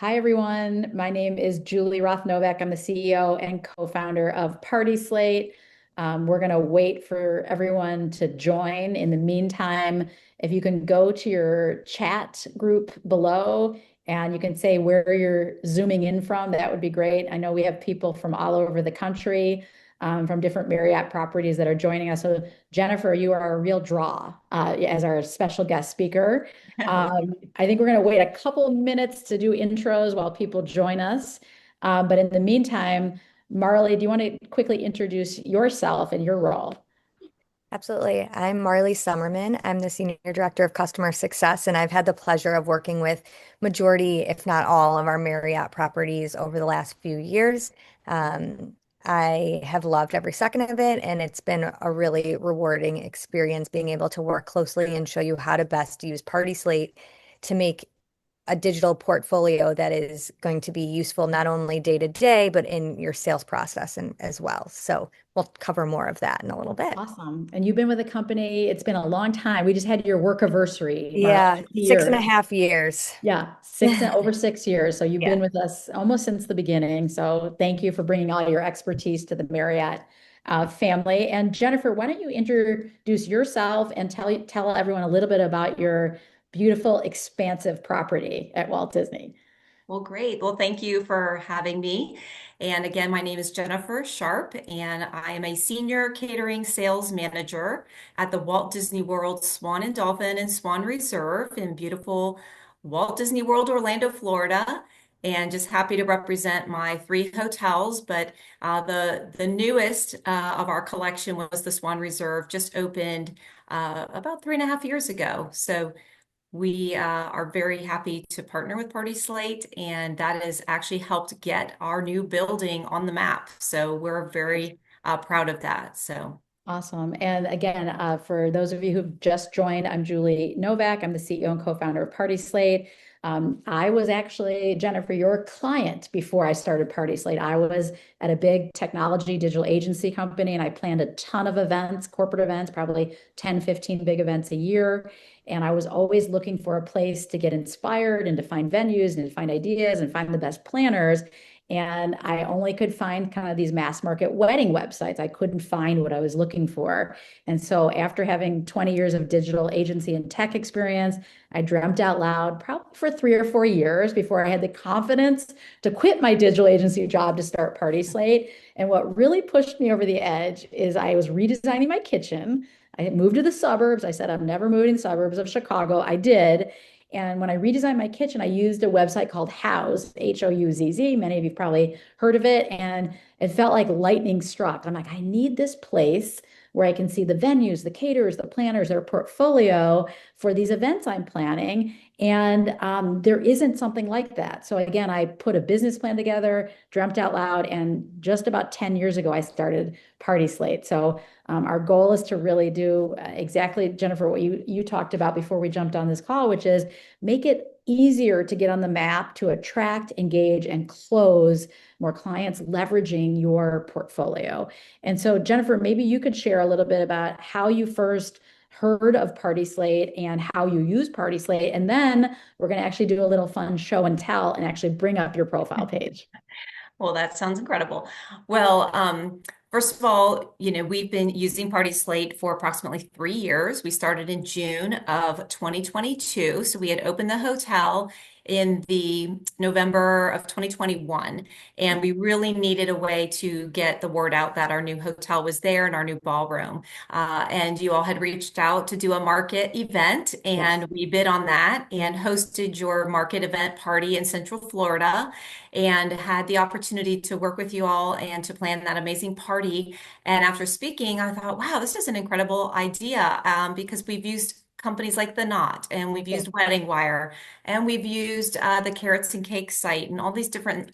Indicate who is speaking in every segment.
Speaker 1: Hi, everyone. My name is Julie Roth Novack. I'm the CEO and co-founder of PartySlate. We're going to wait for everyone to join. In the meantime, if you can go to your chat group below and you can say where you're zooming in from, that would be great. I know we have people from all over the country, from different Marriott properties that are joining us. So, Jennifer, you are a real draw as our special guest speaker. I think we're going to wait a couple minutes to do intros while people join us. But in the meantime, Marley, do you want to quickly introduce yourself and your role?
Speaker 2: Absolutely. I'm Marley Summerman. I'm the Senior Director of Customer Success, and I've had the pleasure of working with majority, if not all, of our Marriott properties over the last few years. Um, I have loved every second of it, and it's been a really rewarding experience being able to work closely and show you how to best use Party Slate to make a digital portfolio that is going to be useful not only day to day, but in your sales process and as well. So we'll cover more of that in a little bit.
Speaker 1: Awesome. And you've been with the company, it's been a long time. We just had your work anniversary, Marley,
Speaker 2: Yeah, 6.5 years.
Speaker 1: Yeah, over 6 years. So you've
Speaker 2: Yeah.
Speaker 1: been with us almost since the beginning. So thank you for bringing all your expertise to the Marriott family. And Jennifer, why don't you introduce yourself and tell everyone a little bit about your beautiful, expansive property at Walt Disney.
Speaker 3: Well, great. Well, thank you for having me. And again, my name is Jennifer Sharpe, and I am a senior catering sales manager at the Walt Disney World Swan and Dolphin and Swan Reserve in beautiful Walt Disney World, Orlando, Florida. And just happy to represent my three hotels. But the newest of our collection was the Swan Reserve, just opened about 3.5 years ago. So we are very happy to partner with Party Slate, and that has actually helped get our new building on the map. So we're very proud of that. So.
Speaker 1: Awesome. And again, for those of you who've just joined, I'm Julie Novak. I'm the CEO and co-founder of PartySlate. I was actually, Jennifer, your client before I started PartySlate. I was at a big technology digital agency company and I planned a ton of events, corporate events, probably 10, 15 big events a year. And I was always looking for a place to get inspired and to find venues and to find ideas and find the best planners. And I only could find kind of these mass market wedding websites. I couldn't find what I was looking for. And so after having 20 years of digital agency and tech experience, I dreamt out loud probably for 3 or 4 years before I had the confidence to quit my digital agency job to start Party Slate. And what really pushed me over the edge is I was redesigning my kitchen. I had moved to the suburbs. I said, I'm never moving to the suburbs of Chicago. I did. And when I redesigned my kitchen, I used a website called Houzz, Houzz. Many of you probably heard of it. And it felt like lightning struck. I'm like, I need this place where I can see the venues, the caterers, the planners, their portfolio for these events I'm planning. And there isn't something like that. So again, I put a business plan together, dreamt out loud, and just about 10 years ago, I started Party Slate. So our goal is to really do exactly, Jennifer, what you talked about before we jumped on this call, which is make it easier to get on the map to attract, engage, and close more clients leveraging your portfolio. And so, Jennifer, maybe you could share a little bit about how you first heard of Party Slate and how you use Party Slate. And then we're going to actually do a little fun show and tell and actually bring up your profile page.
Speaker 3: Well, that sounds incredible. Well, first of all, we've been using Party Slate for approximately 3 years. We started in June of 2022. So we had opened the hotel in the November of 2021, and we really needed a way to get the word out that our new hotel was there and our new ballroom. And you all had reached out to do a market event,
Speaker 1: Yes.
Speaker 3: and we bid on that and hosted your market event party in Central Florida and had the opportunity to work with you all and to plan that amazing party. And after speaking, I thought, wow, this is an incredible idea because we've used companies like The Knot and we've
Speaker 1: Yes.
Speaker 3: used Wedding Wire and we've used the Carrots and Cake site and all these different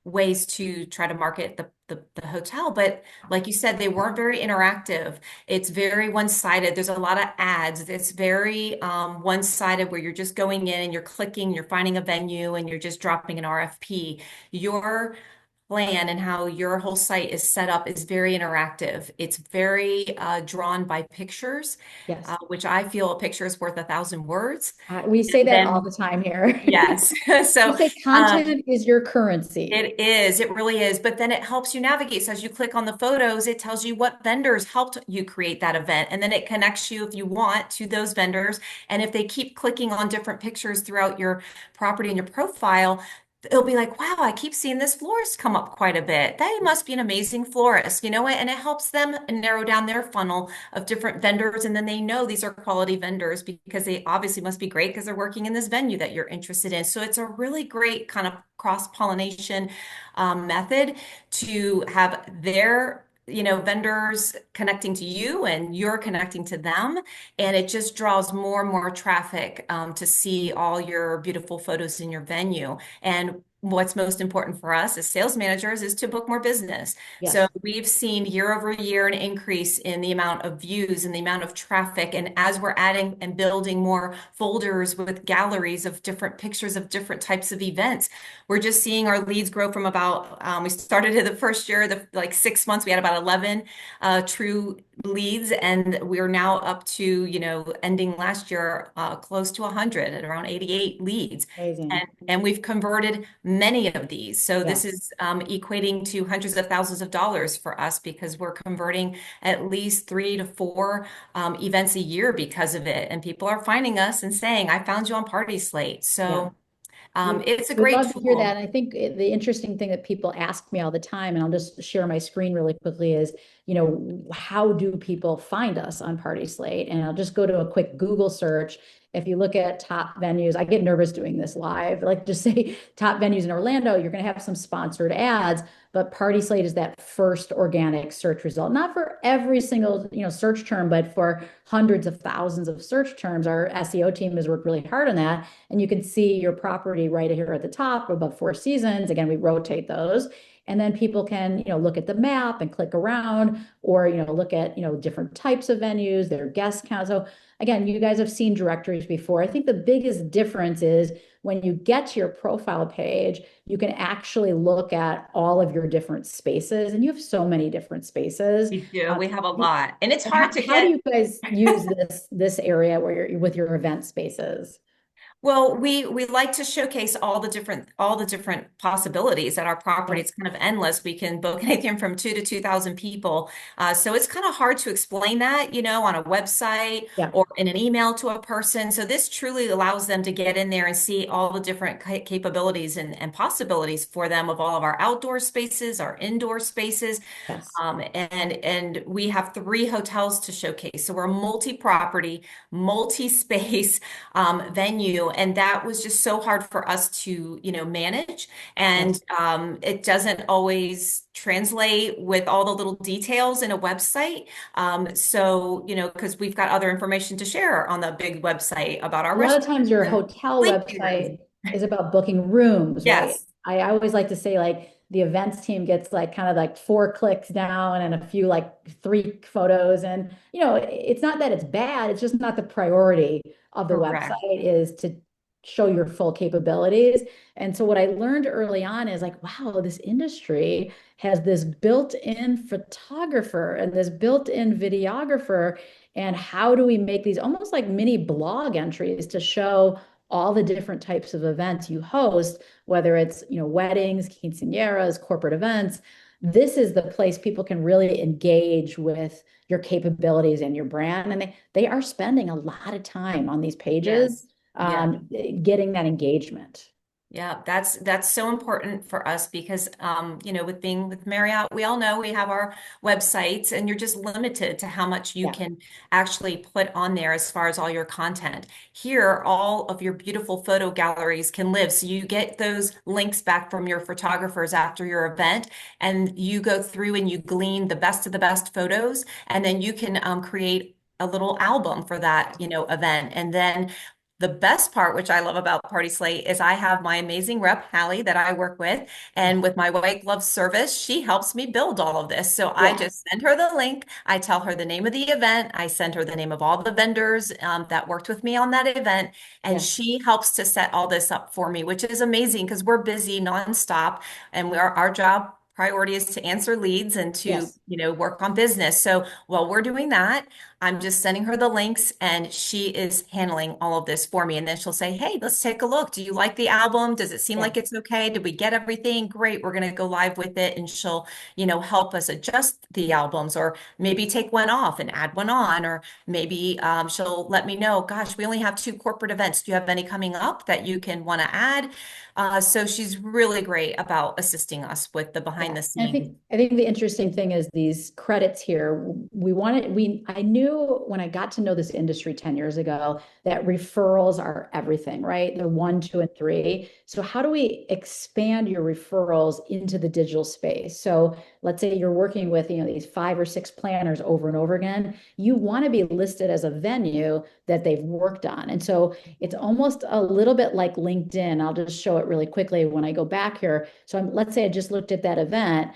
Speaker 3: ways to try to market the hotel. But like you said, they weren't very interactive. It's very one-sided. There's a lot of ads. It's very one-sided where you're just going in and you're clicking, you're finding a venue and you're just dropping an RFP. Your plan and how your whole site is set up is very interactive. It's very drawn by pictures,
Speaker 1: Yes.
Speaker 3: which I feel a picture is worth 1,000 words.
Speaker 1: We say
Speaker 3: And
Speaker 1: that all
Speaker 3: then,
Speaker 1: the time here.
Speaker 3: yes.
Speaker 1: We
Speaker 3: So,
Speaker 1: say content is your currency.
Speaker 3: it is, it really is. But then it helps you navigate. So as you click on the photos, it tells you what vendors helped you create that event. And then it connects you, if you want, to those vendors. And if they keep clicking on different pictures throughout your property and your profile, it'll be like, wow, I keep seeing this florist come up quite a bit. That must be an amazing florist, you know what? And it helps them narrow down their funnel of different vendors. And then they know these are quality vendors because they obviously must be great because they're working in this venue that you're interested in. So it's a really great kind of cross-pollination method to have their vendors connecting to you and you're connecting to them. And it just draws more and more traffic to see all your beautiful photos in your venue. And what's most important for us as sales managers is to book more business. So
Speaker 1: Yes.
Speaker 3: we've seen year over year an increase in the amount of views and the amount of traffic. And as we're adding and building more folders with galleries of different pictures of different types of events, we're just seeing our leads grow from about, we started in the first year, the like 6 months, we had about 11 true leads, and we're now up to, ending last year close to 100 at around 88 leads.
Speaker 1: Amazing.
Speaker 3: And we've converted many of these. So this
Speaker 1: Yes.
Speaker 3: is equating to hundreds of thousands of dollars for us because we're converting at least 3 to 4 events a year because of it. And people are finding us and saying, I found you on Party Slate.
Speaker 1: Yeah.
Speaker 3: So
Speaker 1: We
Speaker 3: it's a
Speaker 1: we'd
Speaker 3: great
Speaker 1: love to hear that.
Speaker 3: tool.
Speaker 1: And I think the interesting thing that people ask me all the time, and I'll just share my screen really quickly, is, how do people find us on Party Slate? And I'll just go to a quick Google search. If you look at top venues, I get nervous doing this live. Like, just say top venues in Orlando, you're going to have some sponsored ads, but Party Slate is that first organic search result. Not for every single, search term, but for hundreds of thousands of search terms. Our SEO team has worked really hard on that. And you can see your property right here at the top above Four Seasons. Again, we rotate those. And then people can, look at the map and click around, or, look at, different types of venues, their guest count. So again, you guys have seen directories before. I think the biggest difference is when you get to your profile page, you can actually look at all of your different spaces, and you have so many different spaces.
Speaker 3: We do.
Speaker 1: Um,
Speaker 3: We have a lot. And it's
Speaker 1: how,
Speaker 3: hard to
Speaker 1: how do
Speaker 3: get.
Speaker 1: you guys use this area where you're with your event spaces?
Speaker 3: Well, we like to showcase all the different possibilities at our property.
Speaker 1: Yeah,
Speaker 3: It's kind of endless. We can book anything from 2 to 2,000 people. So it's kind of hard to explain that, on a website
Speaker 1: yeah,
Speaker 3: or in an email to a person. So this truly allows them to get in there and see all the different capabilities and possibilities for them of all of our outdoor spaces, our indoor spaces.
Speaker 1: yes.
Speaker 3: And we have 3 hotels to showcase. So we're a multi-property, multi-space venue, and that was just so hard for us to, manage. And
Speaker 1: Yes.
Speaker 3: it doesn't always translate with all the little details in a website. So, because we've got other information to share on the big website about our
Speaker 1: A lot of
Speaker 3: restaurants
Speaker 1: times your
Speaker 3: and
Speaker 1: hotel
Speaker 3: sleeping rooms.
Speaker 1: website is about booking rooms, right?
Speaker 3: Yes,
Speaker 1: I always like to say, like, the events team gets like kind of like 4 clicks down and a few, like, 3 photos. And, it's not that it's bad, it's just not the priority of the website
Speaker 3: correct.
Speaker 1: is to show your full capabilities. And so what I learned early on is like, wow, this industry has this built-in photographer and this built-in videographer. And how do we make these almost like mini blog entries to show all the different types of events you host, whether it's, weddings, quinceañeras, corporate events. This is the place people can really engage with your capabilities and your brand. And they are spending a lot of time on these pages,
Speaker 3: Yes. Yeah.
Speaker 1: getting that engagement.
Speaker 3: Yeah, that's so important for us because with being with Marriott, we all know we have our websites and you're just limited to how much you
Speaker 1: Yeah.
Speaker 3: can actually put on there as far as all your content. Here, all of your beautiful photo galleries can live. So you get those links back from your photographers after your event, and you go through and you glean the best of the best photos, and then you can create a little album for that, event. And then the best part, which I love about Party Slate, is I have my amazing rep, Hallie, that I work with. And with my white glove service, she helps me build all of this. So I
Speaker 1: Yeah.
Speaker 3: just send her the link. I tell her the name of the event. I send her the name of all the vendors that worked with me on that event. And
Speaker 1: Yes.
Speaker 3: she helps to set all this up for me, which is amazing because we're busy nonstop. And our job priority is to answer leads and to,
Speaker 1: Yes.
Speaker 3: work on business. So while we're doing that, I'm just sending her the links and she is handling all of this for me. And then she'll say, hey, let's take a look. Do you like the album? Does it seem
Speaker 1: Yeah.
Speaker 3: like it's okay? Did we get everything? Great. We're going to go live with it. And she'll, help us adjust the albums or maybe take one off and add one on, or maybe she'll let me know, gosh, we only have 2 corporate events. Do you have any coming up that you can want to add? So she's really great about assisting us with the behind
Speaker 1: Yeah.
Speaker 3: the
Speaker 1: And
Speaker 3: scenes.
Speaker 1: I think the interesting thing is these credits here. I knew when I got to know this industry 10 years ago that referrals are everything, right? They're 1, 2, and 3. So how do we expand your referrals into the digital space? So let's say you're working with, these 5 or 6 planners over and over again. You want to be listed as a venue that they've worked on. And so it's almost a little bit like LinkedIn. I'll just show it really quickly when I go back here. So let's say I just looked at that event.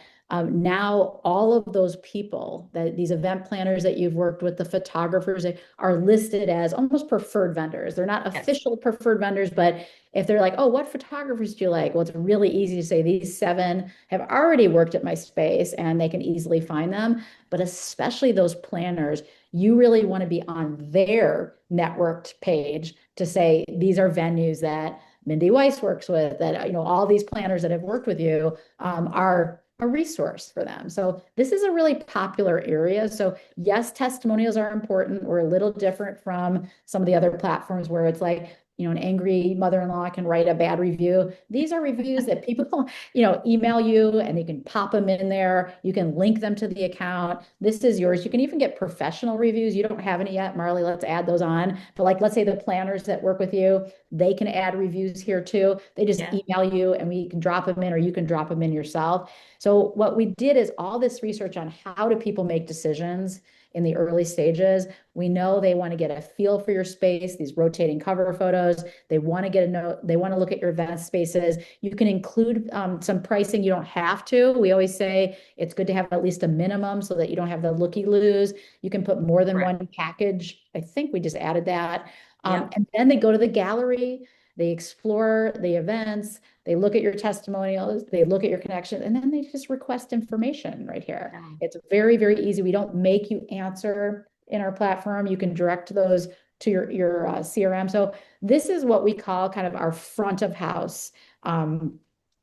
Speaker 1: Now all of those people, these event planners that you've worked with, the photographers, are listed as almost preferred vendors. They're not
Speaker 3: Yes.
Speaker 1: official preferred vendors, but if they're like, oh, what photographers do you like? Well, it's really easy to say these 7 have already worked at my space and they can easily find them. But especially those planners, you really want to be on their networked page to say these are venues that Mindy Weiss works with, that all these planners that have worked with you are a resource for them. So this is a really popular area. So yes, testimonials are important. We're a little different from some of the other platforms where it's like, an angry mother-in-law can write a bad review. These are reviews that people, email you and you can pop them in there. You can link them to the account. This is yours. You can even get professional reviews. You don't have any yet, Marley. Let's add those on. But like, let's say the planners that work with you, they can add reviews here too. They just
Speaker 3: Yeah.
Speaker 1: email you and we can drop them in, or you can drop them in yourself. So what we did is all this research on how do people make decisions in the early stages. We know they want to get a feel for your space, these rotating cover photos. They want to get a note. They want to look at your event spaces. You can include some pricing. You don't have to. We always say it's good to have at least a minimum so that you don't have the looky-loos. You can put more than
Speaker 3: Correct.
Speaker 1: one package. I think we just added that.
Speaker 3: Yep.
Speaker 1: And then they go to the gallery. They explore the events. They look at your testimonials, they look at your connections, and then they just request information right here.
Speaker 3: Yeah.
Speaker 1: It's very, very easy. We don't make you answer in our platform. You can direct those to your CRM. So this is what we call kind of our front of house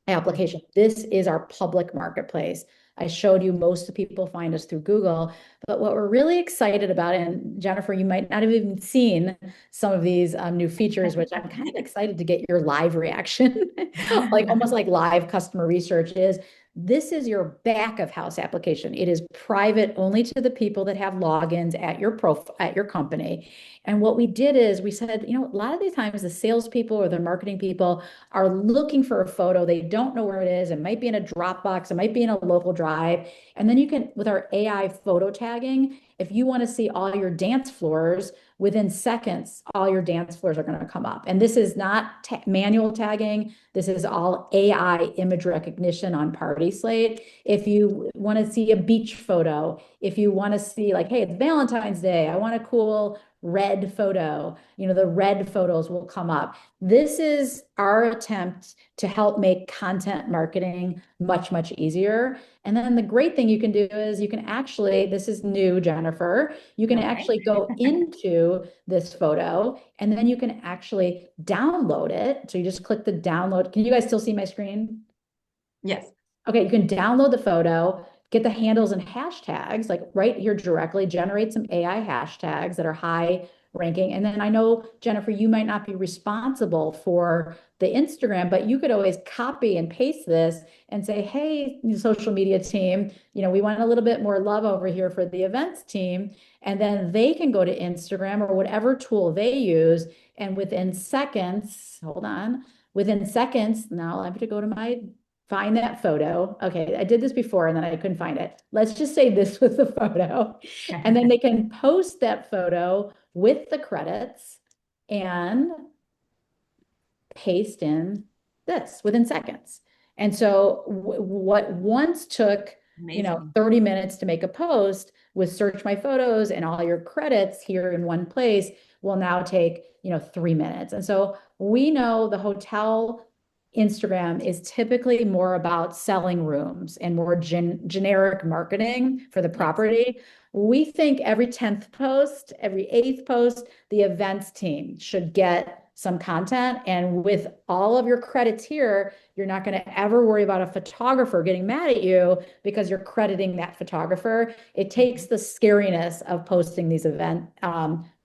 Speaker 1: application. This is our public marketplace. I showed you most of the people find us through Google, but what we're really excited about, and Jennifer, you might not have even seen some of these new features, which I'm kind of excited to get your live reaction, like almost like live customer research is. This is your back of house application. It is private only to the people that have logins at your profile at your company. And what we did is we said, a lot of these times the salespeople or the marketing people are looking for a photo. They don't know where it is. It might be in a Dropbox. It might be in a local drive. And then you can, with our AI photo tagging, if you want to see all your dance floors, within seconds, all your dance floors are going to come up. And this is not manual tagging. This is all AI image recognition on PartySlate. If you want to see a beach photo, if you want to see like, hey, it's Valentine's Day, I want a cool red photo, the red photos will come up. This is our attempt to help make content marketing much, much easier. And then the great thing you can do is you can actually, this is new, Jennifer, you can
Speaker 3: Okay.
Speaker 1: actually go into this photo and then you can actually download it. So you just click the download. Can you guys still see my screen?
Speaker 3: Yes.
Speaker 1: Okay, you can download the photo, get the handles and hashtags, like right here directly, generate some AI hashtags that are high ranking. And then I know, Jennifer, you might not be responsible for the Instagram, but you could always copy and paste this and say, hey, social media team, we want a little bit more love over here for the events team. And then they can go to Instagram or whatever tool they use. And within seconds, hold on, within seconds, now I have to go to my find that photo. Okay, I did this before and then I couldn't find it. Let's just say this was the photo. And then they can post that photo with the credits and paste in this within seconds. And so what once took,
Speaker 3: Amazing.
Speaker 1: 30 minutes to make a post with search my photos and all your credits here in one place will now take, 3 minutes. And so we know the hotel Instagram is typically more about selling rooms and more generic marketing for the
Speaker 3: Yes.
Speaker 1: property. We think every 10th post, every 8th post, the events team should get some content. And with all of your credits here, you're not going to ever worry about a photographer getting mad at you because you're crediting that photographer. It takes the scariness of posting these event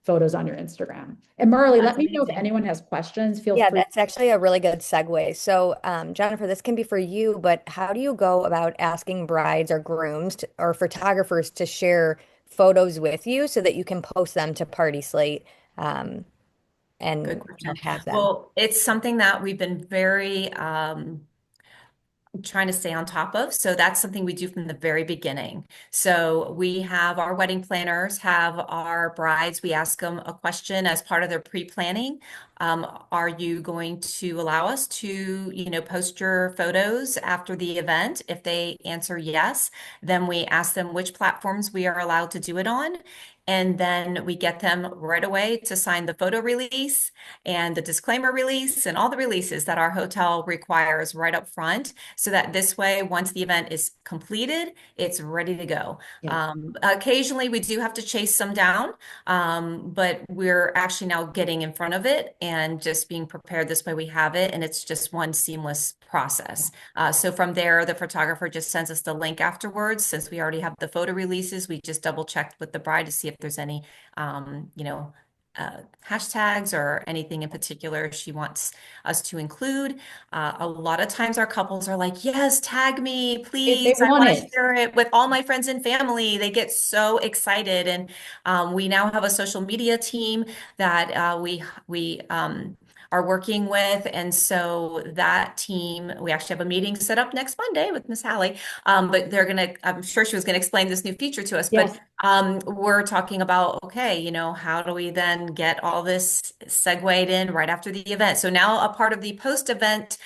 Speaker 1: photos on your Instagram. And Marley, let
Speaker 3: That's
Speaker 1: me know if
Speaker 3: amazing.
Speaker 1: anyone has questions. Feel
Speaker 2: Yeah,
Speaker 1: free.
Speaker 2: that's actually a really good segue. So, Jennifer, this can be for you, but how do you go about asking brides or grooms or photographers to share photos with you so that you can post them to Party Slate, um,
Speaker 3: Good
Speaker 2: and
Speaker 3: question.
Speaker 2: have them?
Speaker 3: Well, it's something that we've been very trying to stay on top of. So that's something we do from the very beginning. So we have our wedding planners, have our brides. We ask them a question as part of their pre-planning. Are you going to allow us to, post your photos after the event? If they answer yes, then we ask them which platforms we are allowed to do it on. And then we get them right away to sign the photo release and the disclaimer release and all the releases that our hotel requires right up front so that this way, once the event is completed, it's ready to go.
Speaker 1: Yeah.
Speaker 3: Occasionally, we do have to chase some down, but we're actually now getting in front of it and just being prepared. This way, we have it, and it's just one seamless process. So from there, the photographer just sends us the link afterwards. Since we already have the photo releases, we just double checked with the bride to see if there's any, hashtags or anything in particular she wants us to include. A lot of times our couples are like, yes, tag me,
Speaker 1: They
Speaker 3: please. I
Speaker 1: want
Speaker 3: want to
Speaker 1: it.
Speaker 3: share it with all my friends and family. They get so excited. And we now have a social media team that we are working with. And so that team, we actually have a meeting set up next Monday with Miss Hallie. But I'm sure she was going to explain this new feature to us, but
Speaker 1: Yes.
Speaker 3: we're talking about, okay, how do we then get all this segued in right after the event? So now a part of the post-event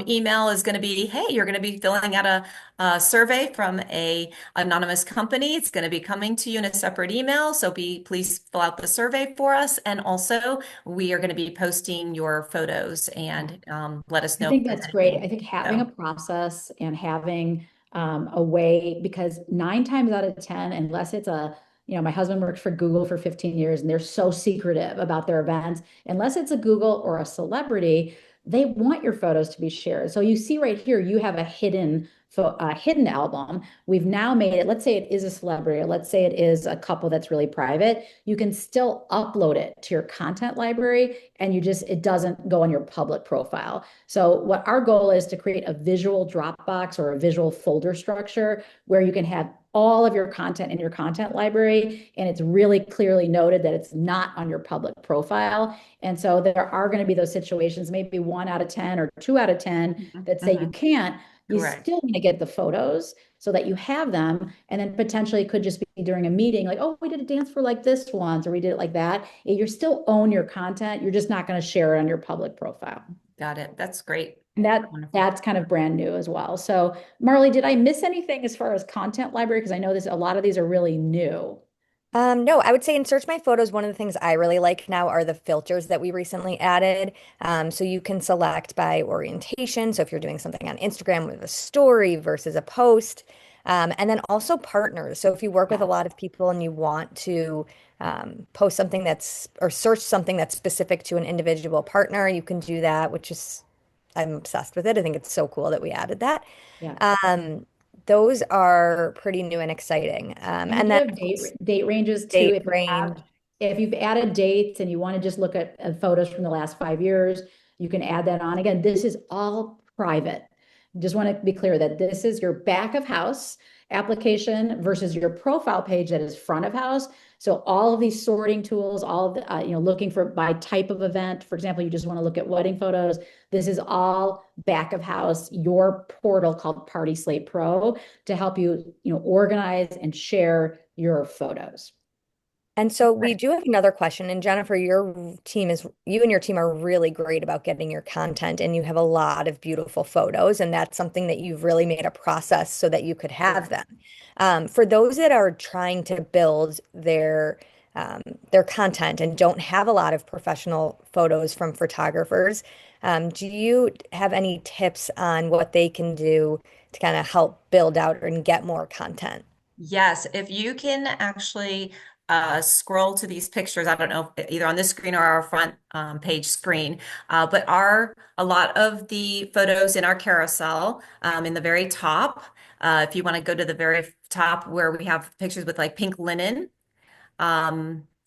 Speaker 3: email is going to be, hey, you're going to be filling out a survey from a anonymous company. It's going to be coming to you in a separate email. So please fill out the survey for us. And also, we are going to be posting your photos and let us
Speaker 1: I
Speaker 3: know if
Speaker 1: think
Speaker 3: there's
Speaker 1: that's great.
Speaker 3: anything.
Speaker 1: I think having a
Speaker 3: So,
Speaker 1: process and having a way, because 9 times out of 10, unless it's my husband worked for Google for 15 years and they're so secretive about their events, unless it's a Google or a celebrity, they want your photos to be shared. So you see right here, you have a hidden album. We've now made it, let's say it is a celebrity, or let's say it is a couple that's really private. You can still upload it to your content library and it doesn't go on your public profile. So what our goal is to create a visual Dropbox or a visual folder structure where you can have all of your content in your content library, and it's really clearly noted that it's not on your public profile. And so there are going to be those situations, maybe 1 out of 10 or 2 out of 10, that say you
Speaker 3: mhm,
Speaker 1: can't. You
Speaker 3: correct.
Speaker 1: still want to get the photos so that you have them, and then potentially it could just be during a meeting, like, oh, we did a dance for like this once, or we did it like that. You still own your content. You're just not going to share it on your public profile.
Speaker 3: Got it. That's great.
Speaker 1: And
Speaker 3: Wonderful.
Speaker 1: that's kind of brand new as well. So, Marley, did I miss anything as far as content library? Because I know a lot of these are really new.
Speaker 2: No, I would say in Search My Photos, one of the things I really like now are the filters that we recently added. So you can select by orientation. So if you're doing something on Instagram with a story versus a post, and then also partners. So if you work with a
Speaker 1: Yes.
Speaker 2: lot of people and you want to post something or search something that's specific to an individual partner, you can do that, I'm obsessed with it. I think it's so cool that we added that.
Speaker 1: Yeah.
Speaker 2: Um, those are pretty new and exciting.
Speaker 1: And we
Speaker 2: And
Speaker 1: do
Speaker 2: then
Speaker 1: have date ranges too.
Speaker 2: date range.
Speaker 1: If you've added dates and you want to just look at photos from the last 5 years, you can add that on. Again, this is all private. Just want to be clear that this is your back of house application versus your profile page that is front of house. So all of these sorting tools, all of the, looking for by type of event. For example, you just want to look at wedding photos. This is all back of house, your portal called PartySlate Pro to help you, organize and share your photos.
Speaker 2: And so we do have another question. And Jennifer, you and your team are really great about getting your content, and you have a lot of beautiful photos. And that's something that you've really made a process so that you could have them. For those that are trying to build their content and don't have a lot of professional photos from photographers, Do you have any tips on what they can do to kind of help build out and get more content?
Speaker 3: Yes, if you can actually scroll to these pictures, I don't know if either on this screen or our front page screen, but are a lot of the photos in our carousel in the very top. If you want to go to the very top where we have pictures with like pink linen.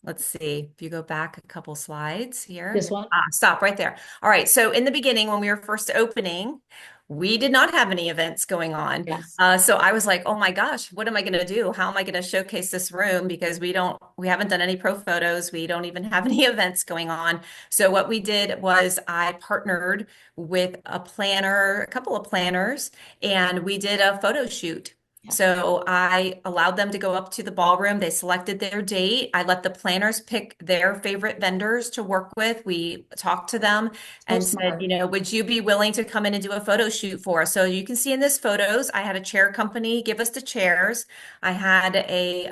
Speaker 3: Let's see, if you go back a couple slides here.
Speaker 1: This one?
Speaker 3: Stop right there. All right, so in the beginning, when we were first opening, we did not have any events going on.
Speaker 1: Yes.
Speaker 3: So I was like, oh my gosh, what am I going to do? How am I going to showcase this room? Because we haven't done any pro photos. We don't even have any events going on. So what we did was I partnered with a planner, a couple of planners, and we did a photo shoot.
Speaker 1: Yeah.
Speaker 3: So I allowed them to go up to the ballroom. They selected their date. I let the planners pick their favorite vendors to work with. We talked to them
Speaker 1: So
Speaker 3: and said,
Speaker 1: smart.
Speaker 3: would you be willing to come in and do a photo shoot for us? So you can see in this photos, I had a chair company give us the chairs. I had a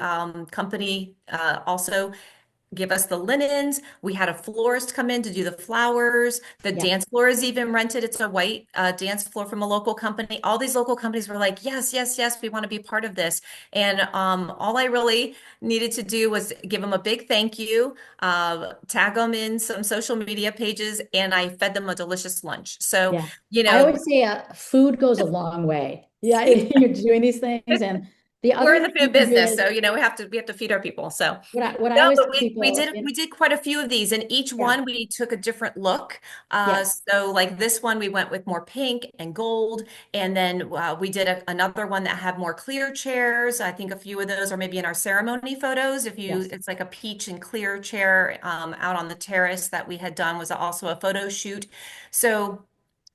Speaker 3: company also give us the linens. We had a florist come in to do the flowers. The
Speaker 1: Yeah.
Speaker 3: dance floor is even rented. It's a white dance floor from a local company. All these local companies were like, yes, yes, yes, we want to be part of this. And all I really needed to do was give them a big thank you, tag them in some social media pages, and I fed them a delicious lunch. So,
Speaker 1: Yeah.
Speaker 3: you
Speaker 1: I
Speaker 3: know,
Speaker 1: always say food goes a long way. Yeah, you're doing these things. And the
Speaker 3: we're
Speaker 1: other
Speaker 3: in
Speaker 1: thing
Speaker 3: the
Speaker 1: you
Speaker 3: food
Speaker 1: can do
Speaker 3: business,
Speaker 1: is
Speaker 3: so we have to feed our people. So
Speaker 1: what I
Speaker 3: no,
Speaker 1: always
Speaker 3: but
Speaker 1: tell
Speaker 3: we
Speaker 1: people
Speaker 3: did we did quite a few of these, and each
Speaker 1: yeah,
Speaker 3: one we took a different look.
Speaker 1: yeah,
Speaker 3: So like this one, we went with more pink and gold, and then we did another one that had more clear chairs. I think a few of those are maybe in our ceremony photos.
Speaker 1: yes,
Speaker 3: It's like a peach and clear chair out on the terrace that we had done was also a photo shoot. So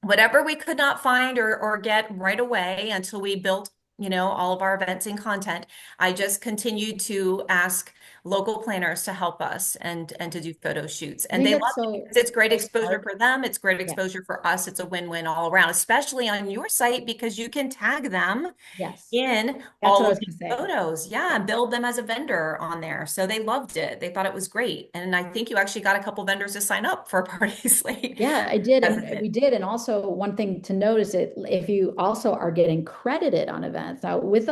Speaker 3: whatever we could not find or get right away until we built, all of our events and content, I just continued to ask local planners to help us and to do photo shoots.
Speaker 1: I
Speaker 3: And
Speaker 1: think
Speaker 3: they
Speaker 1: that's
Speaker 3: love it because it's great
Speaker 1: so
Speaker 3: exposure
Speaker 1: smart.
Speaker 3: for them. It's great
Speaker 1: Yeah,
Speaker 3: exposure for us. It's a win-win all around, especially on your site because you can tag them
Speaker 1: yes,
Speaker 3: in
Speaker 1: that's what
Speaker 3: all
Speaker 1: I
Speaker 3: of
Speaker 1: was
Speaker 3: these
Speaker 1: gonna say.
Speaker 3: photos. Yeah,
Speaker 1: Yeah.
Speaker 3: and build them as a vendor on there. So they loved it. They thought it was great. And I think you actually got a couple vendors to sign up for Party Slate
Speaker 1: Yeah, I did,
Speaker 3: as an
Speaker 1: and
Speaker 3: event.
Speaker 1: we did. And also, one thing to notice it if you also are getting credited on events. Now, with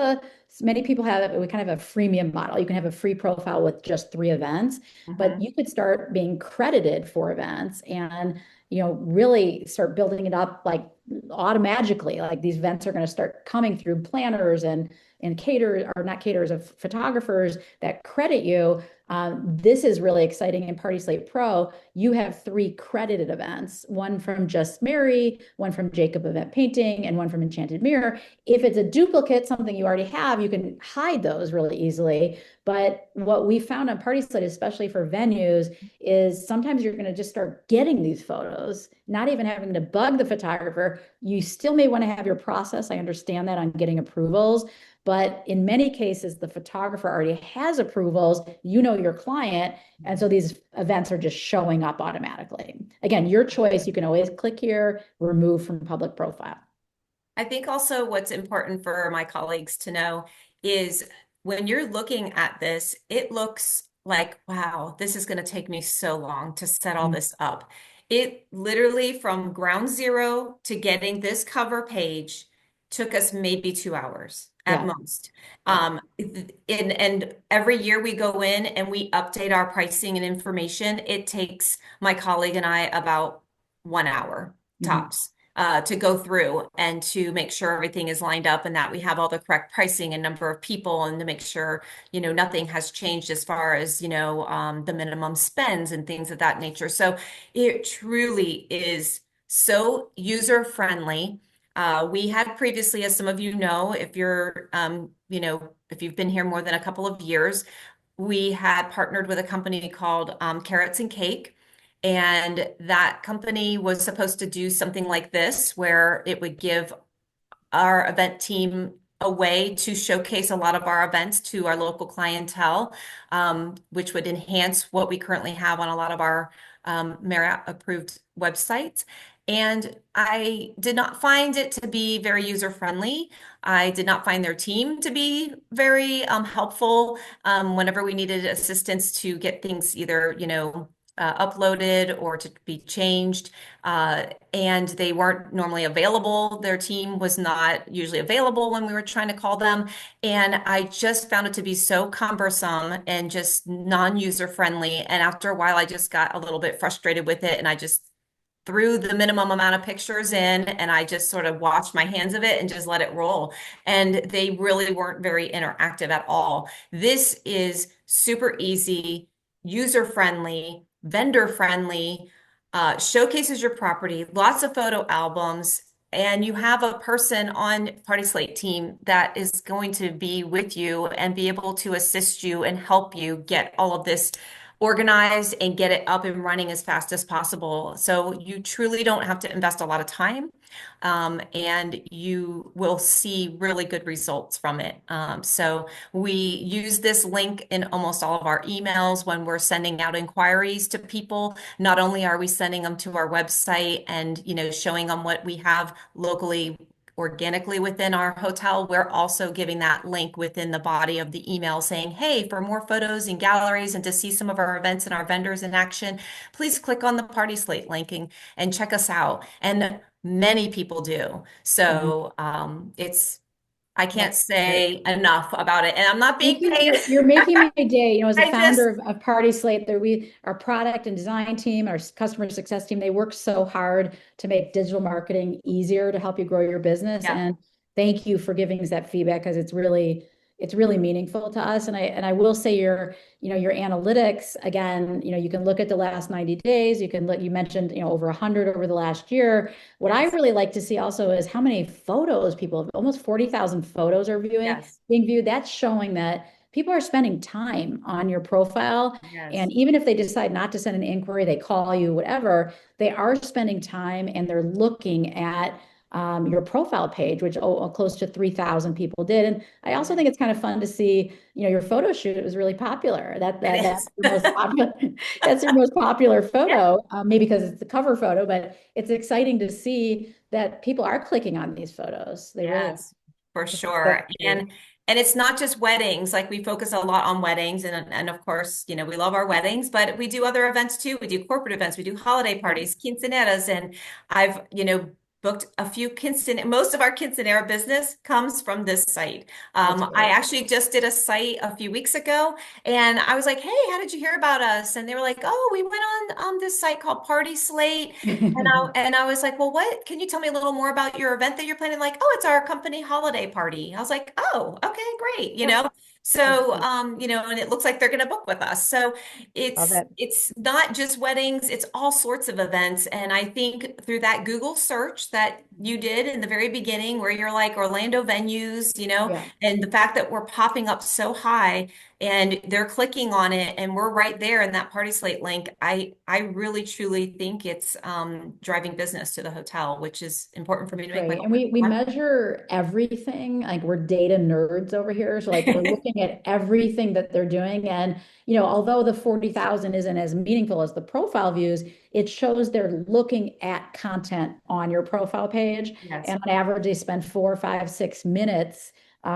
Speaker 1: many people have we kind of have a freemium model. You can have a free profile with just 3 events, but
Speaker 3: Mhm.
Speaker 1: you could start being credited for events and really start building it up like automatically. Like these events are going to start coming through planners and caterers or not caterers of photographers that credit you. This is really exciting in Party Slate Pro. You have 3 credited events, one from Just Mary, one from Jacob Event Painting, and one from Enchanted Mirror. If it's a duplicate, something you already have, you can hide those really easily. But what we found on Party Slate, especially for venues, is sometimes you're going to just start getting these photos, not even having to bug the photographer. You still may want to have your process. I understand that on getting approvals, but in many cases, the photographer already has approvals. You know your client. And so these events are just showing up automatically. Again, your choice. You can always click here, remove from public profile.
Speaker 3: I think also what's important for my colleagues to know is when you're looking at this, it looks like, wow, this is going to take me so long to set all this up. It literally from ground zero to getting this cover page took us maybe 2 hours at
Speaker 1: Yeah,
Speaker 3: most.
Speaker 1: yeah.
Speaker 3: And every year we go in and we update our pricing and information. It takes my colleague and I about 1 hour
Speaker 1: Mhm.
Speaker 3: tops to go through and to make sure everything is lined up and that we have all the correct pricing and number of people and to make sure, nothing has changed as far as, the minimum spends and things of that nature. So it truly is so user friendly. We had previously, as some of you know, if you've been here more than a couple of years, we had partnered with a company called Carrots and Cake. And that company was supposed to do something like this, where it would give our event team a way to showcase a lot of our events to our local clientele, which would enhance what we currently have on a lot of our Marriott approved websites. And I did not find it to be very user friendly. I did not find their team to be very helpful whenever we needed assistance to get things either, uploaded or to be changed. And they weren't normally available. Their team was not usually available when we were trying to call them. And I just found it to be so cumbersome and just non-user friendly. And after a while, I just got a little bit frustrated with it. And I just threw the minimum amount of pictures in and I just sort of washed my hands of it and just let it roll. And they really weren't very interactive at all. This is super easy, user friendly, vendor friendly, showcases your property, lots of photo albums, and you have a person on PartySlate team that is going to be with you and be able to assist you and help you get all of this organized and get it up and running as fast as possible. So you truly don't have to invest a lot of time, and you will see really good results from it. So we use this link in almost all of our emails when we're sending out inquiries to people. Not only are we sending them to our website and, showing them what we have locally organically within our hotel, we're also giving that link within the body of the email saying, hey, for more photos and galleries and to see some of our events and our vendors in action, please click on the PartySlate link and check us out. And many people do. So I can't
Speaker 1: That's great.
Speaker 3: say enough about it. And I'm not being
Speaker 1: Thank you.
Speaker 3: paid.
Speaker 1: You're making my day. As a
Speaker 3: I just,
Speaker 1: founder of PartySlate, our product and design team, our customer success team, they work so hard to make digital marketing easier to help you grow your business.
Speaker 3: yeah,
Speaker 1: And thank you for giving us that feedback because it's really meaningful to us. And I will say your analytics, again, you can look at the last 90 days. You mentioned, over 100 over the last year. What I
Speaker 3: yes,
Speaker 1: really like to see also is how many photos people have, almost 40,000 photos are
Speaker 3: yes,
Speaker 1: being viewed. That's showing that people are spending time on your profile.
Speaker 3: yes,
Speaker 1: And even if they decide not to send an inquiry, they call you, whatever, they are spending time and they're looking at your profile page, which close to 3,000 people did. And I also think it's kind of fun to see, your photo shoot was really popular.
Speaker 3: it
Speaker 1: That's
Speaker 3: is.
Speaker 1: your most popular, that's your most popular
Speaker 3: Yeah.
Speaker 1: photo, maybe because it's the cover photo, but it's exciting to see that people are clicking on these photos. They really are.
Speaker 3: Yes, for
Speaker 1: That's
Speaker 3: sure.
Speaker 1: great.
Speaker 3: And it's not just weddings. Like we focus a lot on weddings and of course, we love our weddings, but we do other events too. We do corporate events, we do holiday
Speaker 1: Yeah,
Speaker 3: parties, quinceaneras, and I've, booked a few most of our quinceanera business comes from this site.
Speaker 1: that's
Speaker 3: I
Speaker 1: great.
Speaker 3: actually just did a site a few weeks ago and I was like, hey, how did you hear about us? And they were like, oh, we went on this site called PartySlate. And I was like, well, what? Can you tell me a little more about your event that you're planning? Like, oh, it's our company holiday party. I was like, oh, okay, great.
Speaker 1: That's
Speaker 3: So,
Speaker 1: great.
Speaker 3: and it looks like they're going to book with us. So
Speaker 1: Love
Speaker 3: it's
Speaker 1: it.
Speaker 3: it's not just weddings, it's all sorts of events. And I think through that Google search that you did in the very beginning, where you're like Orlando venues,
Speaker 1: Yeah.
Speaker 3: and the fact that we're popping up so high and they're clicking on it and we're right there in that PartySlate link, I really truly think it's driving business to the hotel, which is important for me to make my
Speaker 1: Great. And we measure everything. Like we're data nerds over here. So like we're looking at everything that they're doing. And, although the 40,000 isn't as meaningful as the profile views, it shows they're looking at content on your profile page.
Speaker 3: Yes,
Speaker 1: And on average, they spend 4, 5, 6 minutes,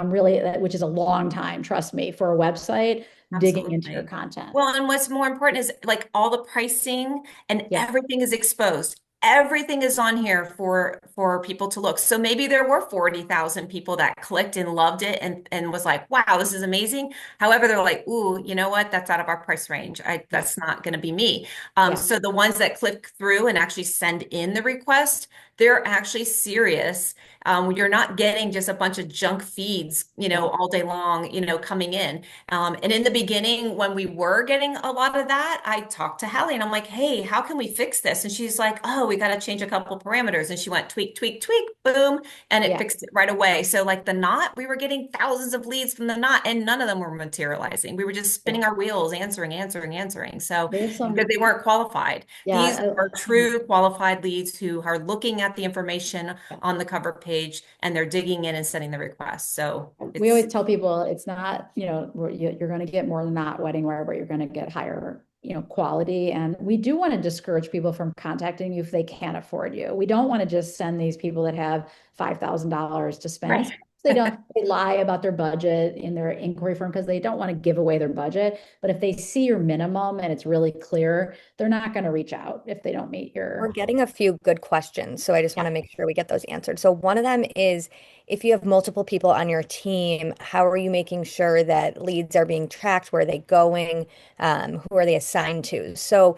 Speaker 1: really, which is a long time, trust me, for a website digging into your
Speaker 3: absolutely.
Speaker 1: content.
Speaker 3: Well, and what's more important is like all the pricing and
Speaker 1: Yeah.
Speaker 3: everything is exposed. Everything is on here for people to look. So maybe there were 40,000 people that clicked and loved it and was like, "Wow, this is amazing." However, they're like, "Ooh, you know what? That's out of our price range.
Speaker 1: Yeah.
Speaker 3: That's not going to be me."
Speaker 1: Yeah.
Speaker 3: So the ones that click through and actually send in the request, they're actually serious. You're not getting just a bunch of junk feeds,
Speaker 1: Yeah.
Speaker 3: all day long, coming in. And in the beginning, when we were getting a lot of that, I talked to Hallie and I'm like, hey, how can we fix this? And she's like, oh, we got to change a couple parameters. And she went tweak, tweak, tweak, boom, and it
Speaker 1: Yeah.
Speaker 3: fixed it right away. So, like the knot, we were getting thousands of leads from the knot and none of them were materializing. We were just
Speaker 1: Yeah.
Speaker 3: spinning our wheels, answering, answering, answering. So,
Speaker 1: There's
Speaker 3: because
Speaker 1: some,
Speaker 3: they weren't qualified. These
Speaker 1: yeah.
Speaker 3: are true qualified leads who are looking at the information on the cover page and they're digging in and sending the request. So,
Speaker 1: We
Speaker 3: it's
Speaker 1: always tell people it's not, you're going to get more than that wedding wear, but you're going to get higher, quality. And we do want to discourage people from contacting you if they can't afford you. We don't want to just send these people that have $5,000 to spend.
Speaker 3: right.
Speaker 1: they lie about their budget in their inquiry form because they don't want to give away their budget. But if they see your minimum and it's really clear, they're not going to reach out if they don't meet
Speaker 2: We're
Speaker 1: your.
Speaker 2: getting a few good questions, so I just want
Speaker 1: Yeah.
Speaker 2: to make sure we get those answered. So one of them is, if you have multiple people on your team, how are you making sure that leads are being tracked? Where are they going? Who are they assigned to? So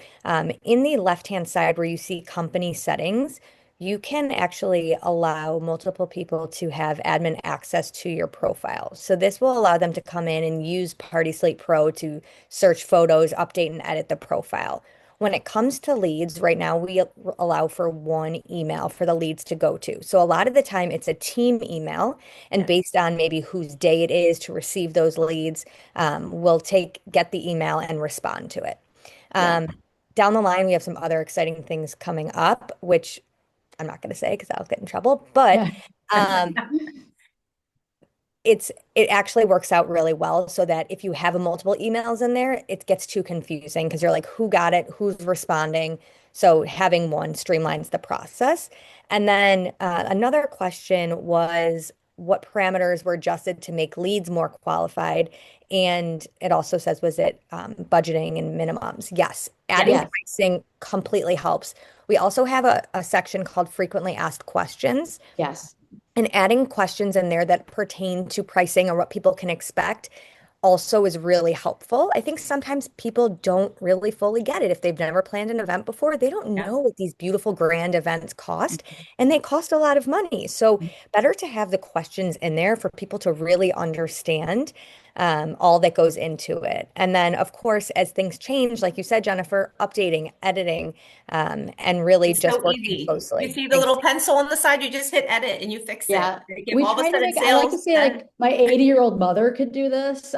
Speaker 2: in the left-hand side where you see company settings, you can actually allow multiple people to have admin access to your profile. So this will allow them to come in and use PartySlate Pro to search photos, update and edit the profile. When it comes to leads, right now we allow for one email for the leads to go to. So a lot of the time it's a team email, and
Speaker 3: Yeah.
Speaker 2: based on maybe whose day it is to receive those leads, we'll get the email and respond to it.
Speaker 1: Yeah.
Speaker 2: Um, Down the line, we have some other exciting things coming up, which I'm not going to say because I'll get in trouble, but
Speaker 1: Yeah.
Speaker 2: um, it actually works out really well so that if you have a multiple emails in there, it gets too confusing because you're like, who got it? Who's responding? So having one streamlines the process. And then another question was, what parameters were adjusted to make leads more qualified? And it also says, was it budgeting and minimums? Yes, adding
Speaker 1: Yes.
Speaker 2: pricing completely helps. We also have a section called frequently asked questions.
Speaker 1: Yes.
Speaker 2: And adding questions in there that pertain to pricing or what people can expect also is really helpful. I think sometimes people don't really fully get it. If they've never planned an event before, they don't
Speaker 3: Yeah.
Speaker 2: know what these beautiful grand events cost, and they cost a lot of money. So better to have the questions in there for people to really understand all that goes into it. And then, of course, as things change, like you said, Jennifer, updating, editing, and really
Speaker 3: It's
Speaker 2: just
Speaker 3: so
Speaker 2: working
Speaker 3: easy. You
Speaker 2: closely.
Speaker 3: see the little pencil on the side, you just hit edit and you fix it.
Speaker 1: Yeah.
Speaker 3: Like if
Speaker 1: We
Speaker 3: all of a
Speaker 1: try to
Speaker 3: sudden
Speaker 1: make, I like to
Speaker 3: sales,
Speaker 1: say like my 80-year-old mother could do this.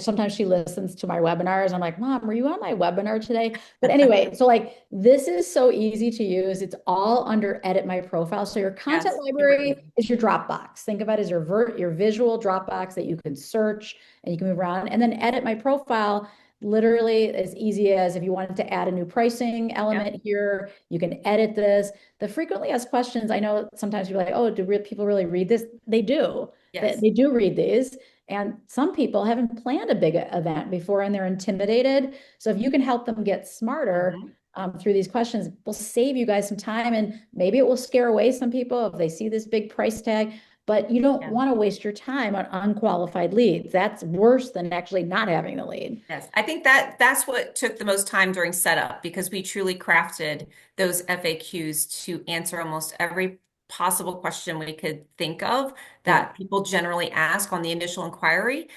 Speaker 1: Sometimes she listens to my webinars. I'm like, Mom, were you on my webinar today? But anyway, so like this is so easy to use. It's all under edit my profile. So your content
Speaker 3: yes, super easy.
Speaker 1: library is your Dropbox. Think of it as your visual Dropbox that you can search and you can move around. And then edit my profile literally as easy as if you wanted to add a new pricing
Speaker 3: Yeah,
Speaker 1: element here, you can edit this. The frequently asked questions, I know sometimes you're like, oh, do people really read this? They do.
Speaker 3: yes.
Speaker 1: They do read these. And some people haven't planned a big event before and they're intimidated. So if you can help them get smarter
Speaker 3: Mhm.
Speaker 1: through these questions, will save you guys some time. And maybe it will scare away some people if they see this big price tag. But you don't
Speaker 3: Yeah.
Speaker 1: want to waste your time on unqualified leads. That's worse than actually not having the lead.
Speaker 3: Yes, I think that's what took the most time during setup because we truly crafted those FAQs to answer almost every possible question we could think of
Speaker 1: Yeah.
Speaker 3: that people generally ask on the initial inquiry.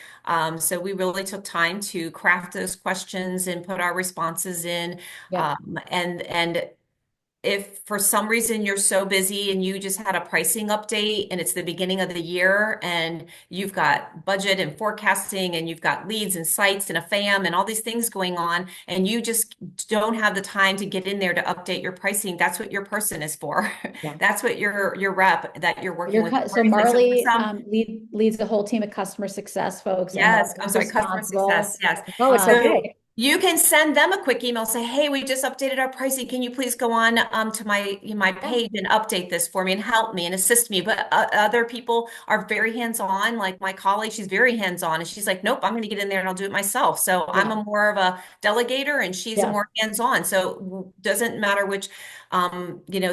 Speaker 3: So we really took time to craft those questions and put our responses in.
Speaker 1: Yeah.
Speaker 3: And if for some reason you're so busy and you just had a pricing update and it's the beginning of the year and you've got budget and forecasting and you've got leads and sites and a FAM and all these things going on and you just don't have the time to get in there to update your pricing, that's what your person is for.
Speaker 1: Yeah.
Speaker 3: That's what your rep that you're working with.
Speaker 1: So
Speaker 3: So for
Speaker 1: Marley
Speaker 3: some,
Speaker 1: leads the whole team of customer success folks, and
Speaker 3: yes, I'm
Speaker 1: Marley's
Speaker 3: sorry, customer success.
Speaker 1: responsible.
Speaker 3: Yes.
Speaker 2: Oh, it's
Speaker 1: Um,
Speaker 3: So
Speaker 2: okay.
Speaker 3: you can send them a quick email, say, hey, we just updated our pricing. Can you please go on to my
Speaker 1: yeah,
Speaker 3: page and update this for me and help me and assist me? But other people are very hands-on. Like my colleague, she's very hands-on and she's like, nope, I'm going to get in there and I'll do it myself. So I'm
Speaker 1: yeah,
Speaker 3: a more of a delegator and she's a
Speaker 1: yeah.
Speaker 3: more hands-on. So doesn't matter which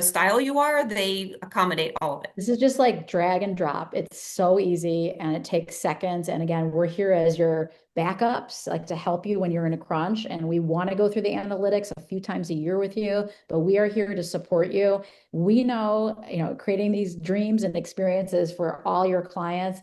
Speaker 3: style you are, they accommodate all of it.
Speaker 1: This is just like drag and drop. It's so easy and it takes seconds. And again, we're here as your backups, like to help you when you're in a crunch. And we want to go through the analytics a few times a year with you, but we are here to support you. We know, creating these dreams and experiences for all your clients.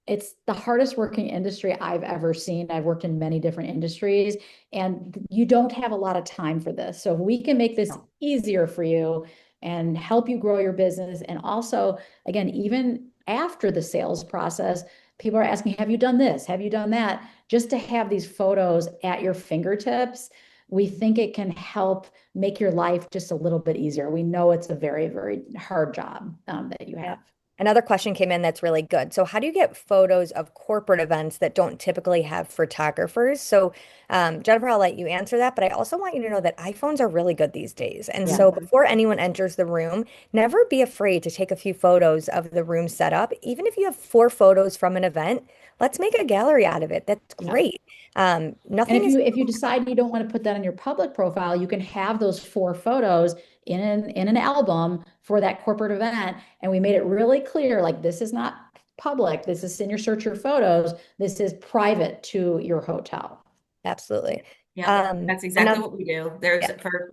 Speaker 1: It's the hardest working industry I've ever seen. I've worked in many different industries, and you don't have a lot of time for this. So if we can make this
Speaker 3: No.
Speaker 1: easier for you and help you grow your business, and also, again, even after the sales process, people are asking, have you done this? Have you done that? Just to have these photos at your fingertips, we think it can help make your life just a little bit easier. We know it's a very, very hard job that you
Speaker 2: Yeah.
Speaker 1: have.
Speaker 2: Another question came in that's really good. So, how do you get photos of corporate events that don't typically have photographers? So, Jennifer, I'll let you answer that, but I also want you to know that iPhones are really good these days. And
Speaker 1: Yeah.
Speaker 2: so, before anyone enters the room, never be afraid to take a few photos of the room setup. Even if you have 4 photos from an event, let's make a gallery out of it. That's
Speaker 1: Yeah.
Speaker 2: great.
Speaker 1: And
Speaker 2: Nothing is,
Speaker 1: if you decide you don't want to put that on your public profile, you can have those 4 photos in an album for that corporate event. And we made it really clear, like this is not public. This is in your search your photos. This is private to your hotel.
Speaker 2: absolutely.
Speaker 3: Yep, that's exactly
Speaker 2: Another,
Speaker 3: what we do.
Speaker 2: yeah.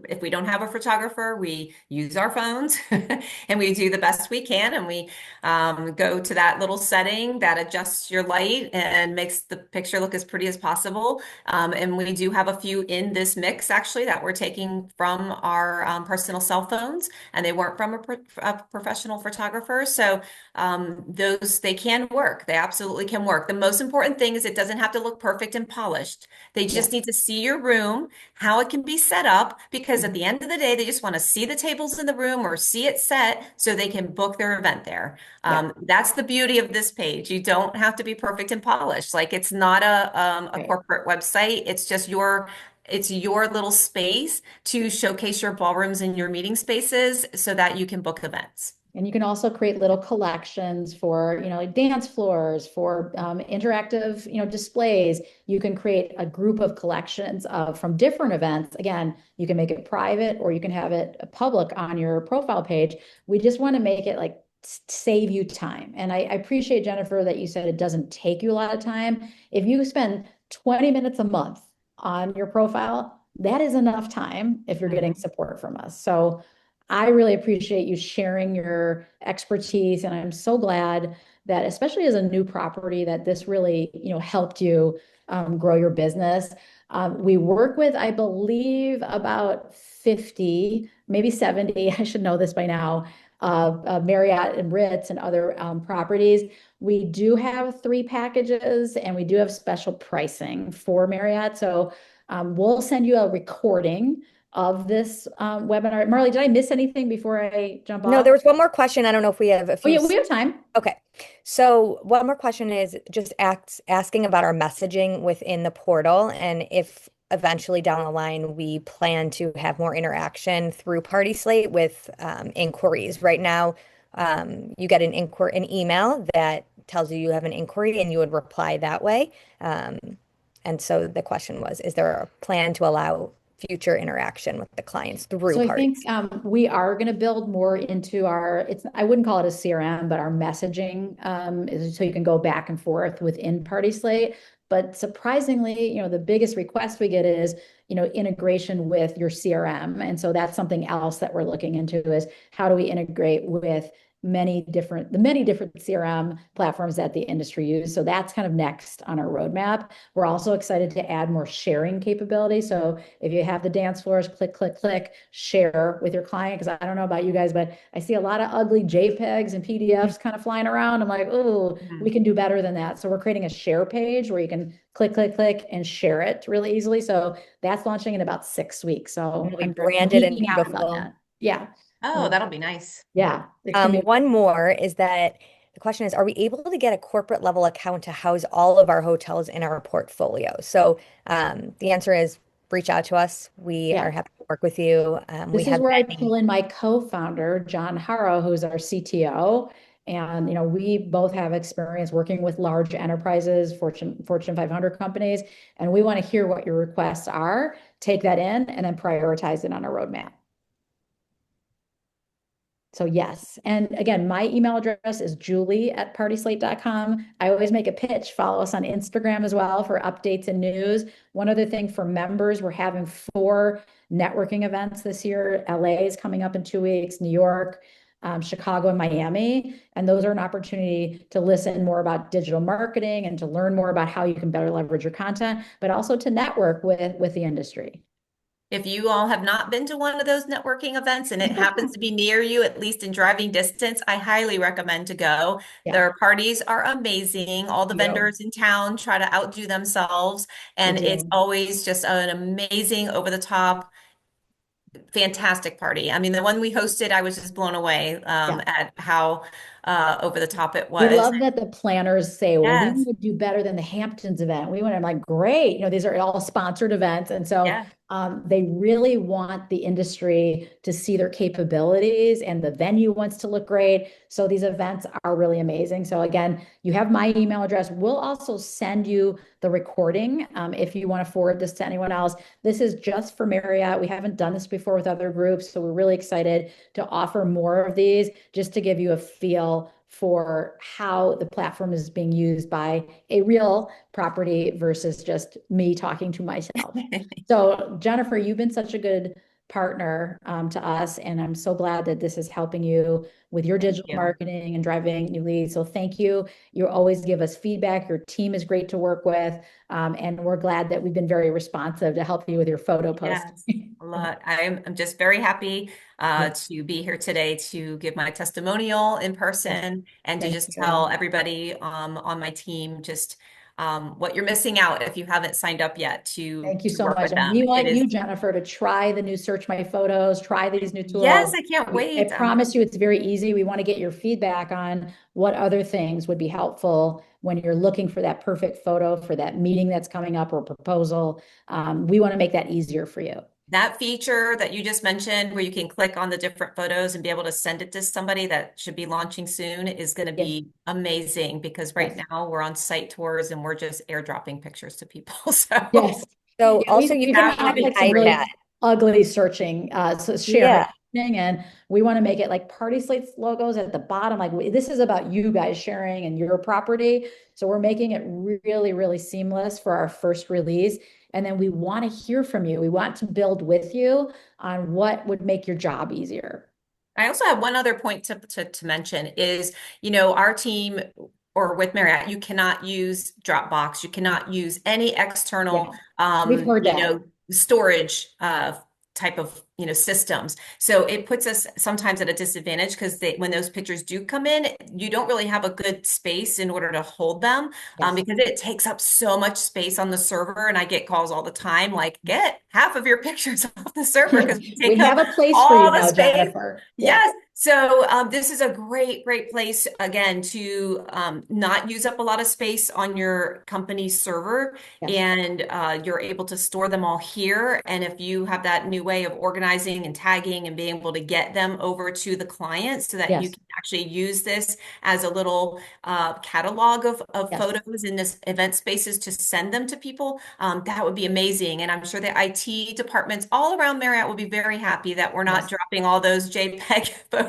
Speaker 3: If we don't have a photographer, we use our phones and we do the best we can. And we go to that little setting that adjusts your light and makes the picture look as pretty as possible. And we do have a few in this mix actually that we're taking from our personal cell phones, and they weren't from a professional photographer. So they can work. They absolutely can work. The most important thing is it doesn't have to look perfect and polished. They
Speaker 1: Yeah.
Speaker 3: just need to see your room, how it can be set up, because at
Speaker 1: Mhm.
Speaker 3: the end of the day, they just want to see the tables in the room or see it set so they can book their event there.
Speaker 1: Yeah.
Speaker 3: That's the beauty of this page. You don't have to be perfect and polished. Like it's not a
Speaker 1: Right.
Speaker 3: corporate website. It's your little space to showcase your ballrooms and your meeting spaces so that you can book events.
Speaker 1: And you can also create little collections for, like dance floors, for interactive, displays. You can create a group of collections from different events. Again, you can make it private or you can have it public on your profile page. We just want to make it like save you time. And I appreciate, Jennifer, that you said it doesn't take you a lot of time. If you spend 20 minutes a month on your profile, that is enough time if you're getting
Speaker 3: Mhm.
Speaker 1: support from us. So I really appreciate you sharing your expertise, and I'm so glad that, especially as a new property, that this really, helped you grow your business. We work with, I believe, about 50, maybe 70, I should know this by now, Marriott and Ritz and other properties. We do have 3 packages, and we do have special pricing for Marriott. So we'll send you a recording of this webinar. Marley, did I miss anything before I jump
Speaker 2: No, there
Speaker 1: off?
Speaker 2: was one more question. I don't know if we have a
Speaker 1: Oh
Speaker 2: few.
Speaker 1: yeah, we have time.
Speaker 2: Okay. So one more question is just asking about our messaging within the portal and if eventually down the line we plan to have more interaction through PartySlate with inquiries. Right now, you get an email that tells you you have an inquiry and you would reply that way. Um, and so the question was, is there a plan to allow future interaction with the clients through
Speaker 1: So I think
Speaker 2: parties?
Speaker 1: we are going to build more into I wouldn't call it a CRM, but our messaging so you can go back and forth within Party Slate. But surprisingly, the biggest request we get is, integration with your CRM. And so that's something else that we're looking into is how do we integrate with the many different CRM platforms that the industry use. So that's kind of next on our roadmap. We're also excited to add more sharing capability. So if you have the dance floors, click, click, click, share with your client. Because I don't know about you guys, but I see a lot of ugly JPEGs and PDFs kind of flying around. I'm like, oh, we
Speaker 3: Mhm.
Speaker 1: can do better than that. So we're creating a share page where you can click, click, click, and share it really easily. So that's launching in about 6 weeks. So
Speaker 2: It'll be
Speaker 1: we're
Speaker 2: branded and
Speaker 1: geeking out on
Speaker 2: beautiful.
Speaker 1: that. Yeah.
Speaker 3: Oh, that'll be nice.
Speaker 1: Yeah. It's gonna be
Speaker 2: One more is that the question is, are we able to get a corporate level account to house all of our hotels in our portfolio? So the answer is reach out to us. We
Speaker 1: yeah.
Speaker 2: are happy to work with you. We
Speaker 1: This is
Speaker 2: have
Speaker 1: where I
Speaker 2: many.
Speaker 1: pull in my co-founder, John Harrow, who's our CTO. And we both have experience working with large enterprises, Fortune 500 companies, and we want to hear what your requests are, take that in, and then prioritize it on a roadmap. So yes. And again, my email address is julie@partyslate.com. I always make a pitch. Follow us on Instagram as well for updates and news. One other thing for members, we're having 4 networking events this year. LA is coming up in 2 weeks, New York, Chicago, and Miami. And those are an opportunity to listen more about digital marketing and to learn more about how you can better leverage your content, but also to network with the industry.
Speaker 3: If you all have not been to one of those networking events and it happens to be near you, at least in driving distance, I highly recommend to go.
Speaker 1: Yeah,
Speaker 3: Their parties are amazing. All the
Speaker 1: you.
Speaker 3: vendors in town try to outdo themselves,
Speaker 1: They
Speaker 3: and it's
Speaker 1: do.
Speaker 3: always just an amazing, over the top fantastic party. I mean, the one we hosted, I was just blown away
Speaker 1: Yeah.
Speaker 3: at how over the top it
Speaker 1: We
Speaker 3: was.
Speaker 1: love that the planners say, well, we want
Speaker 3: Yes.
Speaker 1: to do better than the Hamptons event. We want to, I'm like, great. These are all sponsored events. And so
Speaker 3: Yeah.
Speaker 1: they really want the industry to see their capabilities and the venue wants to look great. So these events are really amazing. So again, you have my email address. We'll also send you the recording if you want to forward this to anyone else. This is just for Marriott. We haven't done this before with other groups. So we're really excited to offer more of these just to give you a feel for how the platform is being used by a real property versus just me talking to myself. So, Jennifer, you've been such a good partner to us, and I'm so glad that this is helping you with your
Speaker 3: Thank
Speaker 1: digital
Speaker 3: you.
Speaker 1: marketing and driving new leads. So, thank you. You always give us feedback. Your team is great to work with, and we're glad that we've been very responsive to help you with your photo
Speaker 3: Yes.
Speaker 1: posting.
Speaker 3: Look, I'm just very happy to be here today to give my testimonial in
Speaker 1: Yes,
Speaker 3: person and to
Speaker 1: thank
Speaker 3: just
Speaker 1: you.
Speaker 3: tell everybody on my team just what you're missing out if you haven't signed up yet
Speaker 1: Thank you
Speaker 3: to
Speaker 1: so
Speaker 3: work
Speaker 1: much.
Speaker 3: with
Speaker 1: And
Speaker 3: them.
Speaker 1: we
Speaker 3: It
Speaker 1: want
Speaker 3: is,
Speaker 1: you, Jennifer, to try the new Search My Photos, try these new
Speaker 3: yes,
Speaker 1: tools.
Speaker 3: I can't
Speaker 1: I
Speaker 3: wait.
Speaker 1: promise you it's very easy. We want to get your feedback on what other things would be helpful when you're looking for that perfect photo for that meeting that's coming up or proposal. We want to make that easier for you.
Speaker 3: That feature that you just mentioned, where you can click on the different photos and be able to send it to somebody that should be launching soon, is going to
Speaker 1: Yes,
Speaker 3: be amazing because right
Speaker 1: yes,
Speaker 3: now we're on site tours and we're just airdropping pictures to people. So
Speaker 1: yes.
Speaker 2: So
Speaker 1: Yeah,
Speaker 2: also you
Speaker 1: we've
Speaker 2: can
Speaker 1: been
Speaker 3: that
Speaker 2: do it
Speaker 3: would
Speaker 1: on
Speaker 2: on
Speaker 3: be
Speaker 1: like some
Speaker 2: iPad.
Speaker 1: really ugly searching, so sharing,
Speaker 2: Yeah.
Speaker 1: and we want to make it like Party Slate's logos at the bottom. Like this is about you guys sharing and your property. So we're making it really, really seamless for our first release. And then we want to hear from you. We want to build with you on what would make your job easier.
Speaker 3: I also have one other point to mention is, our team or with Marriott, you cannot use Dropbox. You cannot use any
Speaker 1: Yeah,
Speaker 3: external,
Speaker 1: we've heard that.
Speaker 3: storage type of, systems. So it puts us sometimes at a disadvantage because when those pictures do come in, you don't really have a good space in order to hold them
Speaker 1: Yes.
Speaker 3: because it takes up so much space on the server. And I get calls all the time like, get half of your pictures off the server because we
Speaker 1: We
Speaker 3: take up
Speaker 1: have a place for you
Speaker 3: all the
Speaker 1: now,
Speaker 3: space.
Speaker 1: Jennifer. Yeah.
Speaker 3: Yes. So this is a great, great place again to not use up a lot of space on your company's server,
Speaker 1: Yes.
Speaker 3: and you're able to store them all here. And if you have that new way of organizing and tagging and being able to get them over to the client so that you
Speaker 1: Yes.
Speaker 3: can actually use this as a little catalog of
Speaker 1: Yes.
Speaker 3: photos in this event spaces to send them to people, that would be amazing. And I'm sure the IT departments all around Marriott will be very happy that we're not
Speaker 1: Yes.
Speaker 3: dropping all those JPEG photos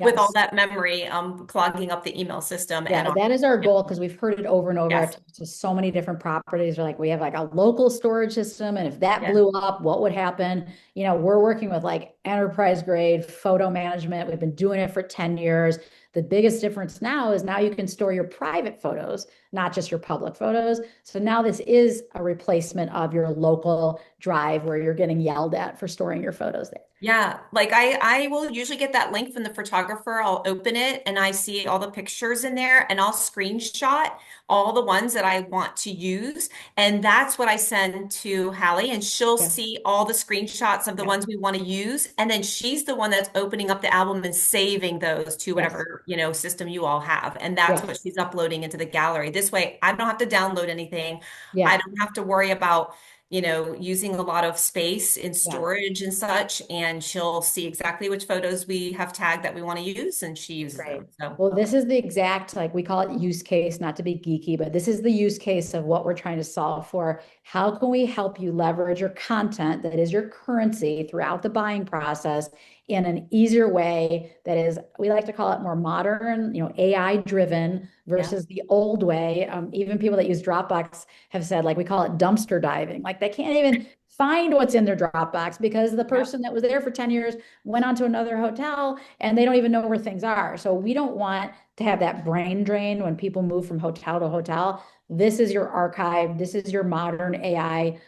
Speaker 3: with all
Speaker 1: Yes.
Speaker 3: that memory clogging up the email system and
Speaker 1: Yeah,
Speaker 3: all.
Speaker 1: that is our goal because we've heard it over and over. I've
Speaker 3: Yes,
Speaker 1: talked to so many different properties. We're like, we have like a local storage system, and if that
Speaker 3: yes,
Speaker 1: blew up, what would happen? We're working with like enterprise grade photo management. We've been doing it for 10 years. The biggest difference now is now you can store your private photos, not just your public photos. So now this is a replacement of your local drive where you're getting yelled at for storing your photos there.
Speaker 3: yeah. Like I will usually get that link from the photographer. I'll open it and I see all the pictures in there and I'll screenshot all the ones that I want to use. And that's what I send to Hallie, and she'll
Speaker 1: Yeah.
Speaker 3: see all the screenshots of the
Speaker 1: Yeah.
Speaker 3: ones we want to use. And then she's the one that's opening up the album and saving those to
Speaker 1: Yes.
Speaker 3: whatever, system you all have. And that's
Speaker 1: Yes.
Speaker 3: what she's uploading into the gallery. This way, I don't have to download anything. I
Speaker 1: Yeah.
Speaker 3: don't have to worry about using a lot of space in
Speaker 1: Yeah.
Speaker 3: storage and such, and she'll see exactly which photos we have tagged that we want to use, and she uses
Speaker 1: Great.
Speaker 3: them. So,
Speaker 1: Well, this is the exact, like we call it use case, not to be geeky, but this is the use case of what we're trying to solve for. How can we help you leverage your content that is your currency throughout the buying process in an easier way that is, we like to call it more modern, AI driven
Speaker 3: yeah,
Speaker 1: versus the old way. Even people that use Dropbox have said, like, we call it dumpster diving. Like they can't even find what's in their Dropbox because the
Speaker 3: yeah,
Speaker 1: person that was there for 10 years went on to another hotel and they don't even know where things are. So we don't want to have that brain drain when people move from hotel to hotel. This is your archive. This is your modern AI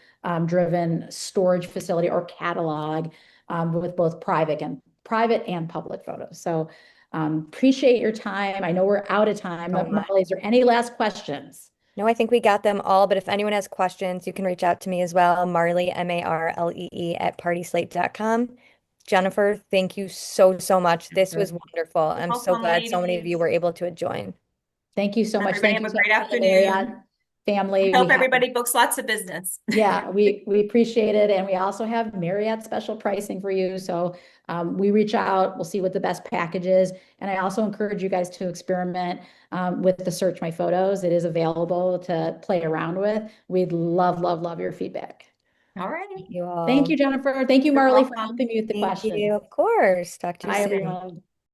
Speaker 1: driven storage facility or catalog with both private and public photos. So appreciate your time. I know we're out of time.
Speaker 2: So much.
Speaker 1: Marley, is there any last questions?
Speaker 2: No, I think we got them all, but if anyone has questions, you can reach out to me as well, Marley, Marlee at partyslate.com. Jennifer, thank you so, so much. This was wonderful. I'm so
Speaker 3: Welcome,
Speaker 2: glad so many of you
Speaker 3: ladies.
Speaker 2: were able to join.
Speaker 1: Thank you so much.
Speaker 3: Everybody
Speaker 1: Thank
Speaker 3: have
Speaker 1: you
Speaker 3: a
Speaker 1: so
Speaker 3: great
Speaker 1: much to the Marriott
Speaker 3: afternoon. I
Speaker 1: family. We
Speaker 3: hope
Speaker 1: have,
Speaker 3: everybody books lots of business.
Speaker 1: yeah, we appreciate it. And we also have Marriott special pricing for you. So we reach out, we'll see what the best package is. And I also encourage you guys to experiment with the Search My Photos. It is available to play around with. We'd love, love, love your feedback.
Speaker 3: All right.
Speaker 2: Thank you
Speaker 1: Thank
Speaker 2: all.
Speaker 1: you, Jennifer. Thank you,
Speaker 3: You're
Speaker 1: Marley, for
Speaker 3: welcome.
Speaker 1: helping me with the
Speaker 2: Thank you.
Speaker 1: questions.
Speaker 2: Of course. Talk to you
Speaker 1: Bye,
Speaker 2: soon.
Speaker 1: everyone.